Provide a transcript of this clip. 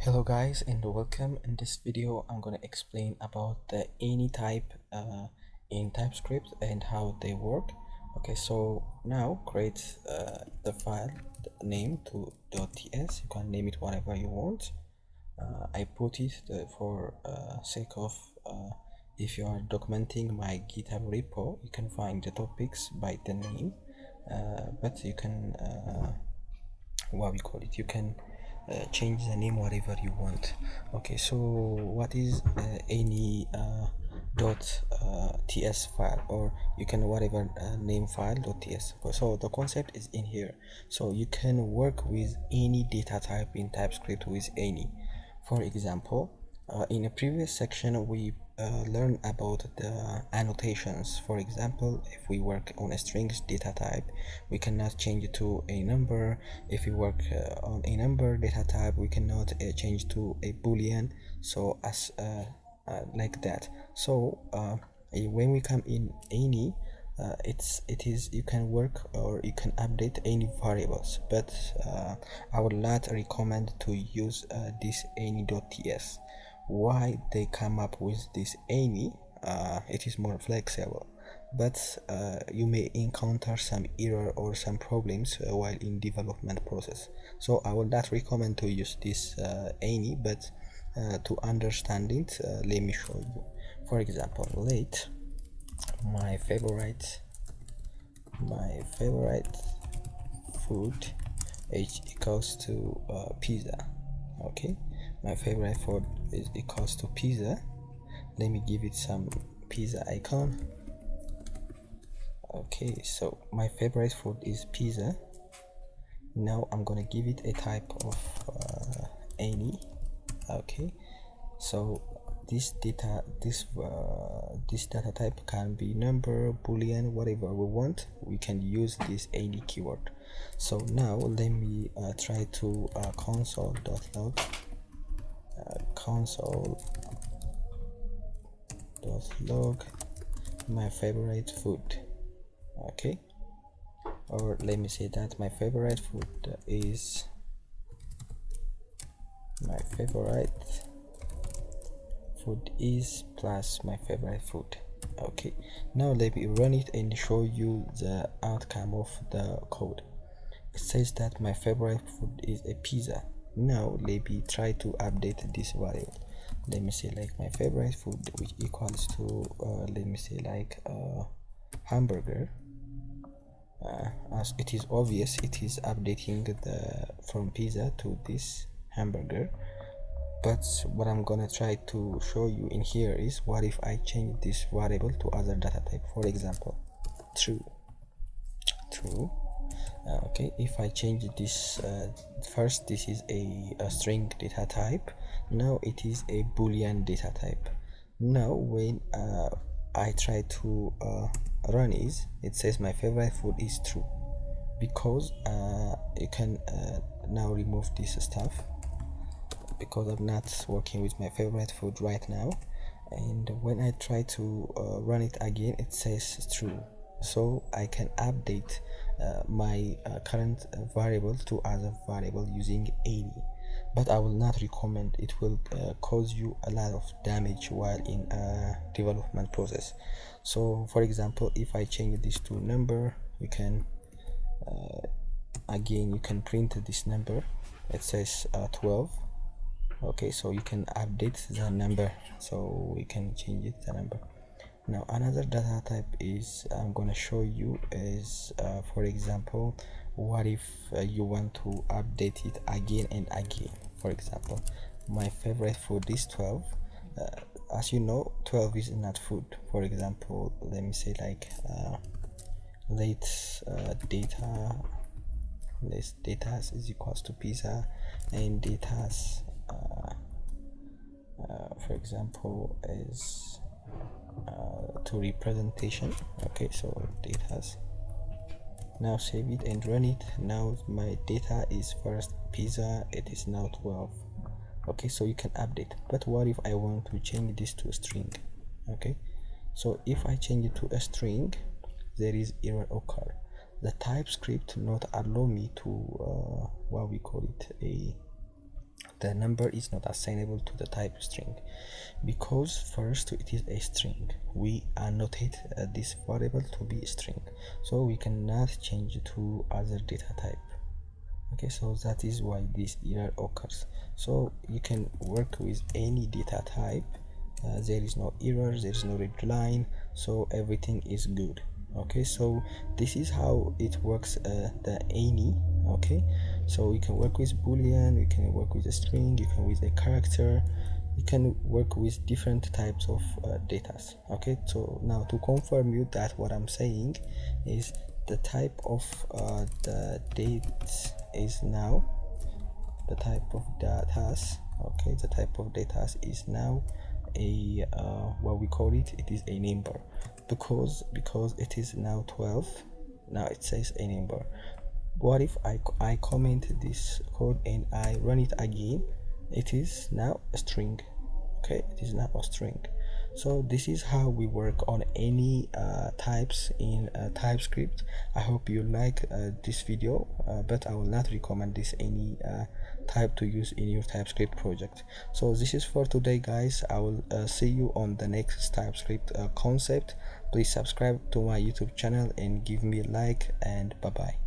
Hello guys and welcome. In this video I'm going to explain about the any type in TypeScript and how they work. Okay, so now create the file name to .ts. You can name it whatever you want. I put it for sake of if you are documenting my GitHub repo, you can find the topics by the name, but you can you can change the name whatever you want. Okay, so what is any ts file, or you can whatever name file .ts. So the concept is in here, so you can work with any data type in TypeScript with any. For example, in a previous section we learn about the annotations. For example, if we work on a strings data type, we cannot change it to a number. If we work on a number data type, we cannot change to a boolean, so as like that. So when we come in any, you can work or you can update any variables, but I would not recommend to use this any.ts. Why they come up with this any? It is more flexible, but you may encounter some error or some problems while in development process. So I would not recommend to use this any, but to understand it, let me show you. For example, let my favorite food is equals to pizza. Okay, my favorite food is equals to pizza. Let me give it some pizza icon. Okay, so my favorite food is pizza. Now I'm gonna give it a type of any. Okay, so this data type can be number, boolean, whatever we want. We can use this any keyword. So now let me try to console.log my favorite food. Okay, or let me say that my favorite food is plus my favorite food. Okay, now let me run it and show you the outcome of the code. It says that my favorite food is a pizza. Now let me try to update this variable. Let me say like my favorite food, which equals to let me say like hamburger. As it is obvious, it is updating the from pizza to this hamburger. But what I'm gonna try to show you in here is, what if I change this variable to other data type? For example, true. Okay, if I change this first, this is a string data type. Now it is a boolean data type. Now when I try to run it says my favorite food is true, because you can now remove this stuff, because I'm not working with my favorite food right now. And when I try to run it again, it says true. So I can update my current variable to other variable using any, but I will not recommend. It will cause you a lot of damage while in a development process. So for example, if I change this to number, you can again you can print this number. It says 12. Okay, so you can update the number, so we can change it the number. Now another data type is I'm gonna show you is for example, what if you want to update it again and again. For example, my favorite food is 12. As you know, 12 is not food. For example, let me say like data is equals to pizza, and data for example is to representation. Okay, so data. Now save it and run it. Now my data is first pizza, it is now 12. Okay, so you can update. But what if I want to change this to a string? Okay, so if I change it to a string, there is error occur. The TypeScript not allow me to the number is not assignable to the type string, because first it is a string. We annotate this variable to be a string, so we cannot change to other data type. Okay, so that is why this error occurs. So you can work with any data type. There is no error, there is no red line, so everything is good. Okay, so this is how it works, the any. Okay, so you can work with boolean, you can work with a string, you can with a character, you can work with different types of data. Okay, so now to confirm you that what I'm saying is the type of the date is now the type of data. Okay, the type of data is now a what we call it, it is a number, because it is now 12. Now it says a number. What if I comment this code and I run it again? It is now a string. Okay, it is now a string. So this is how we work on any types in TypeScript. I hope you like this video, but I will not recommend this any type to use in your TypeScript project. So this is for today, guys. I will see you on the next TypeScript concept. Please subscribe to my YouTube channel and give me a like, and bye bye.